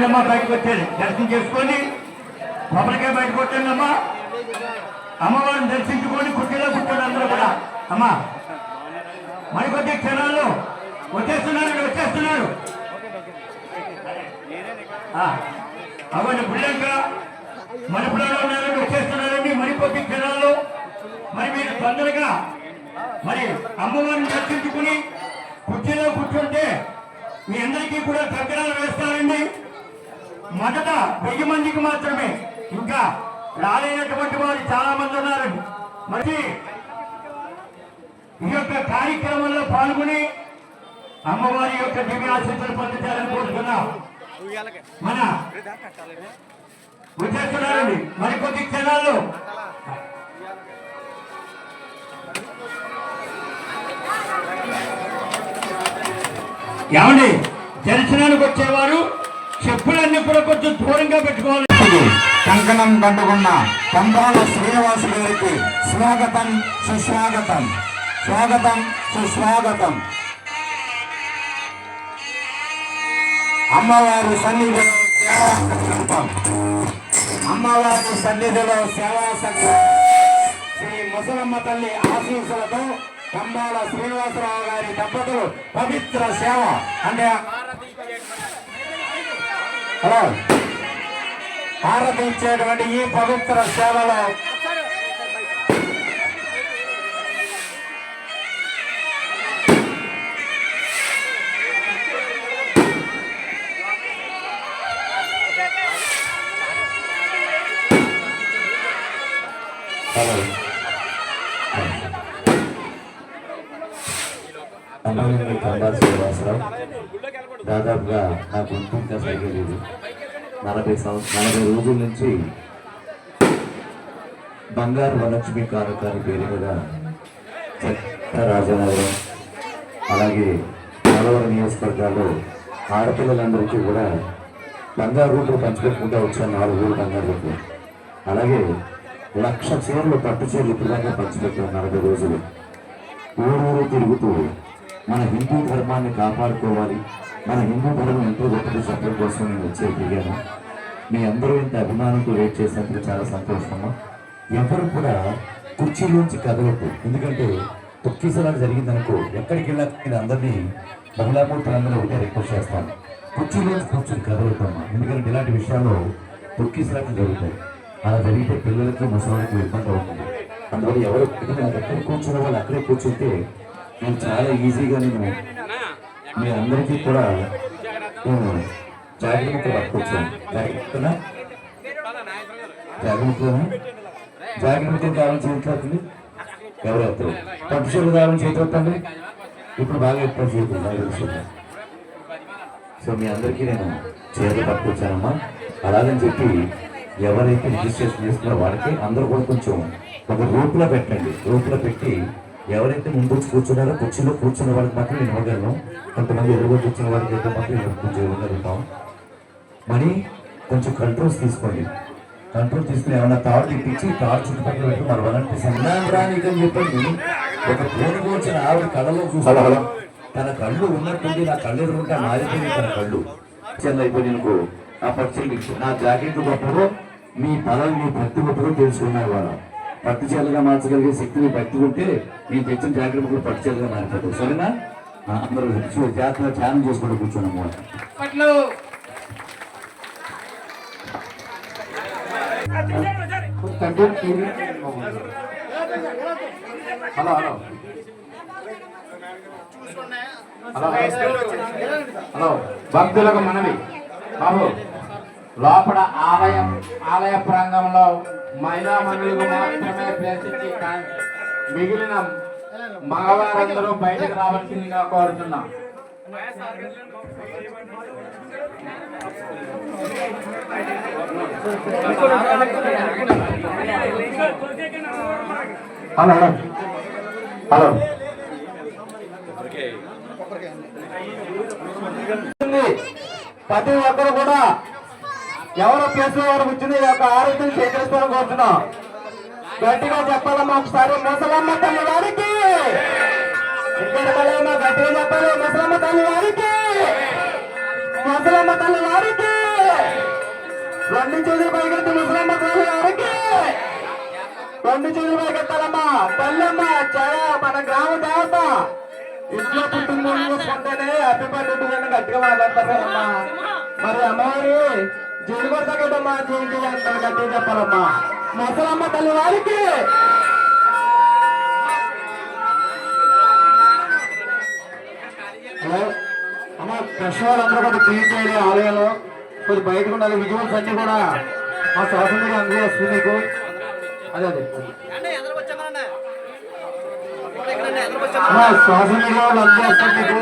అమ్మా బయటకు వచ్చేది దర్శనం చేసుకొని కొబ్బరికాయ బయటకు వచ్చండి అమ్మా. అమ్మవారిని దర్శించుకొని కుర్చీలో కూర్చోండి అందరూ కూడా. అమ్మా మరికొద్ది క్షణాల్లో వచ్చేస్తున్నారు. అవన్నీ బుల్లంక మణిపురంలో ఉన్నారని వచ్చేస్తున్నారండి మరికొద్ది క్షణాల్లో. మరి మీరు తొందరగా మరి అమ్మవారిని దర్శించుకుని కుర్చీలో కూర్చుంటే మీ అందరికీ కూడా కంకణాలు వేస్తారండి. మొదట 1000 మందికి మాత్రమే, ఇంకా రాలేనటువంటి వారు చాలా మంది ఉన్నారండి. మరి ఈ యొక్క కార్యక్రమంలో పాల్గొని అమ్మవారి యొక్క దివ్యాశీస్సులు పొందుతారని కోరుతున్నాం. మన వచ్చేస్తున్నారండి మరికొద్ది క్షణాల్లో. ఏమండి దర్శనానికి వచ్చేవారు చెప్పులన్నీ కూడా కొంచెం దూరంగా పెట్టుకోవాలి. కంకణం కట్టుకున్న కంబాల శ్రీనివాసు గారికి స్వాగతం సుస్వాగతం. స్వాగతం సుస్వాగతం. అమ్మవారి సన్నిధిలో సేవా సంఘం శ్రీ ముసలమ్మ తల్లి ఆశీస్సులతో కంబాల శ్రీనివాసరావు గారి దంపతులు పవిత్ర సేవ అంటే హలో హారతి ఇచ్చేటువంటి ఈ పవిత్ర సేవలో కంబాల శ్రీనివాసరావు దాదాపుగా నాకు ఇంకా సరిగ్గా లేదు. 40 రోజుల నుంచి బంగారు వరలక్ష్మి కారకాని పేరు మీద రాజనగరం అలాగే పోలవరం నియోజకవర్గాల్లో ఆడపిల్లలందరికీ కూడా బంగారు రూపులు పంచిపెట్టుకుంటూ వచ్చాను. 4 ఊరు బంగారు రూపులు, అలాగే 1,00,000 చీరలు పట్టు చీరలు ఇప్పుడు పంచిపెట్టాను 40 రోజులు. ఊరూరు తిరుగుతూ మన హిందూ ధర్మాన్ని కాపాడుకోవాలి, మన హిందూ ధర్మం ఎంతో గొప్పది చెప్పడం కోసం నేను తిరిగాను. మీ అందరూ ఇంత అభిమానంతో వెయిట్ చేసినందుకు చాలా సంతోషము. ఎవరు కూడా కుర్చీలోంచి కదలొద్దు, ఎందుకంటే తొక్కిసలాట జరిగిందనుకో ఎక్కడికి వెళ్ళాక అందరినీ మహిళామూర్తులందరూ ఒకటే రిక్వెస్ట్ చేస్తాను, కుర్చీలోంచి కూర్చొని కదలొద్దమ్మా. ఎందుకంటే ఇలాంటి విషయాల్లో తొక్కిసలాట జరుగుతాయి. అలా జరిగితే పిల్లలకి ముసలికి ఇబ్బంది అవుతుంది. అందువల్ల ఎవరు ఎక్కడ కూర్చున్న వాళ్ళు అక్కడే కూర్చుంటే నేను చాలా ఈజీగా మీ అందరికీ కూడా నేను జాగ్రత్తగా పట్టుకొచ్చాను. జాగ్రత్తగా కావాలని చేతులు ఎవరెత్తారు పట్టుచీరలు కావాలని చేతులు ఇప్పుడు బాగా ఎక్కువ చేతులు నాకు తెలుసు. సో మీ అందరికీ నేను చీరలు పట్టుకొచ్చానమ్మా. అలాగని చెప్పి ఎవరైతే రిజిస్ట్రేషన్ చేసుకున్న వాళ్ళకి అందరూ కూడా కొంచెం ఒక రూపులో పెట్టండి. రూపులో పెట్టి ఎవరైతే ముందు కూర్చున్నారో కుర్చీలో కూర్చున్న వాళ్ళకి మాత్రం నేను ఇవ్వగలను. కొంతమంది ఎదురుగా కూర్చున్న వాళ్ళకి అయితే మాత్రం నేను కొంచెం ఇవ్వగలుగుతాం. మరి కొంచెం కంట్రోల్స్ తీసుకోండి. కంట్రోల్ తీసుకుని ఏమన్నా తాడు తిప్పించి తాడు చుట్టుపక్కల పెట్టి మరి అలాంటి సన్నానికి అని చెప్పండి. ఒక పోను వచ్చిన ఆవిడ కళ్ళలో చూసుకోవాలి. తన కళ్ళు ఉన్నట్టుండి నా కళ్ళు ఎదురుంటే మారిపోయింది తన కళ్ళు చిన్న అయిపోయినకు. ఆ పక్షులు నా జాకెట్ గొప్పలో మీ బలం మీ భక్తి గొప్పలో తెలుసుకున్నారు. వాళ్ళ పట్టు చీరలుగా మార్చగలిగే శక్తిని భక్తి ఉంటే నేను తెచ్చిన జాకెట్ కూడా పట్టు చీరలుగా మారిపోతావు. సరేనా? అందరూ జాగ్రత్తగా ధ్యానం చేసుకుంటూ కూర్చున్నాము. హలో హలో హలో భక్తులకు మనవి బాబు, లోపల ఆలయ ప్రాంగంలో మహిళా మండలికి మాత్రమే ప్లేస్ ఇచ్చి మిగిలిన మగవారందరూ బయటకు రావాల్సిందిగా కోరుతున్నాం. హలో హలో హలో ప్రతి ఒక్కరు కూడా ఎవరు ప్లేస్ వారు కూర్చుని యొక్క ఆరోగ్యం సేకరిస్తారని కోరుతున్నాం. గట్టిగా చెప్పాలమ్మా ఒకసారి. ముసలమ్మ తల్లి వారికి గట్టిగా చెప్పాలి. ముసలమ్మ తల్లి వారికి, ముసలమ్మ తల్లి వారికి. రెండు చేతులు పైకెత్తి ముసలమ్మ తల్లి గారికి రెండు చేతులు పైకెత్తాలమ్మా. తల్లమ్మ మన గ్రామ దేవత ఇంట్లో కుటుంబం చూసుకుంటేనే హ్యాపీ బర్త్డే అని గట్టిగా మాట్లాడతారమ్మా. మరి అమ్మవారి జైలు కొడతాకటమ్మా జయంతి అంటారు గట్టిగా చెప్పాలమ్మా. ముసలమ్మ తల్లి వారికి హలో అమ్మ కృష్ణవాళ్ళు అందరూ కొద్దిగా క్లీన్ చేయాలి ఆలయంలో కొద్దిగా బయటకు ఉండాలి. విజువల్స్ అన్ని కూడా మా సోషల్ మీడియా అందులో వస్తుంది మీకు. అదే అదే సోషల్ మీడియా వాళ్ళు అందరూ వస్తుంది మీకు.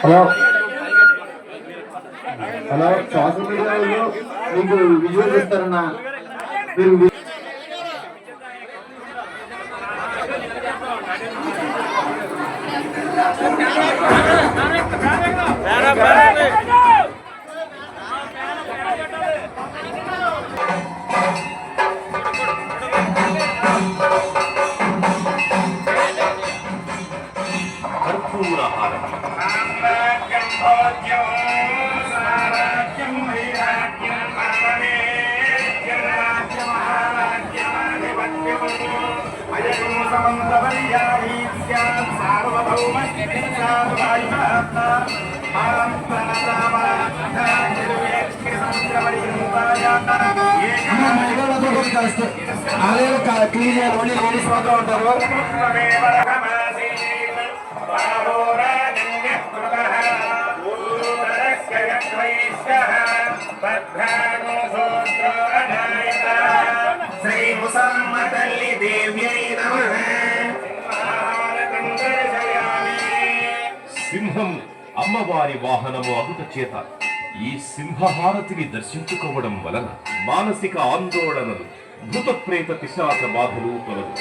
హలో హలో సోషల్ మీడియా వాళ్ళు మీకు విజువల్ ఇస్తారన్నా. మీరు ఆలయాలు క్లీన్ చేయాలి. ఓన్లీ లేడీస్ మాత్రం ఉంటారు. శ్రీ ముసలమ్మ తల్లి దేవ్యై నమః. సింహం అమ్మవారి వాహనము అగుట చేత ఈ సింహహారతిని దర్శించుకోవడం వలన మానసిక ఆందోళనలు, భూత ప్రేత పిశాచ బాధలు తొలగు.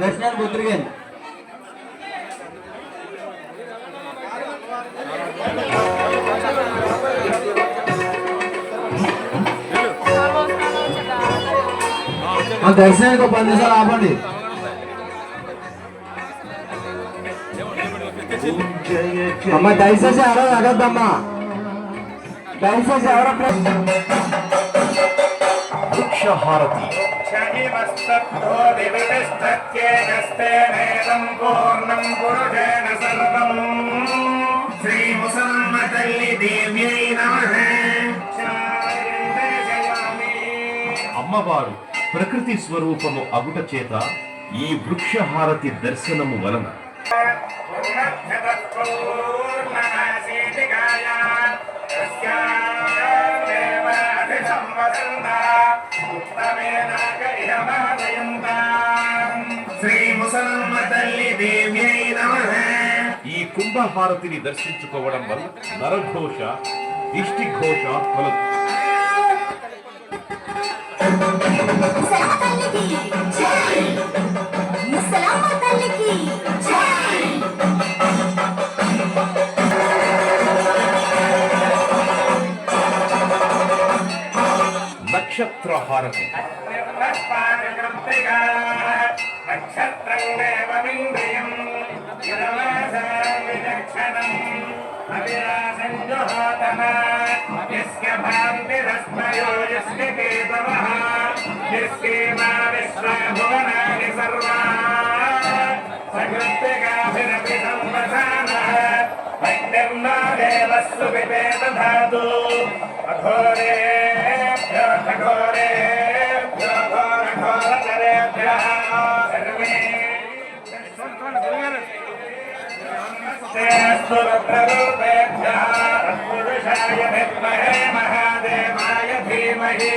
దర్శనానికి బుద్ధిరిగాను. ఆ దర్శనానికి 10 నిమిషాలు ఆపండి. అమ్మ దయచేసి ఎవరో అడగద్దమ్మా. దయచేసి ఎవరో వృక్షహారతి శ్రీ ముసలమ్మ తల్లి దేవ్యై నమః. అమ్మవారు ప్రకృతి స్వరూపము అగుట చేత ఈ వృక్షహారతి దర్శనము వలన శ్రీ ముసలమ్మ తల్లి దేవ్యై నమః. ఈ కుంభహారతిని దర్శించుకోవడం వల్ల నరఘోష, దిష్టిఘోష తొలగు. నక్షత్రహారతి महादेवाय धीमहि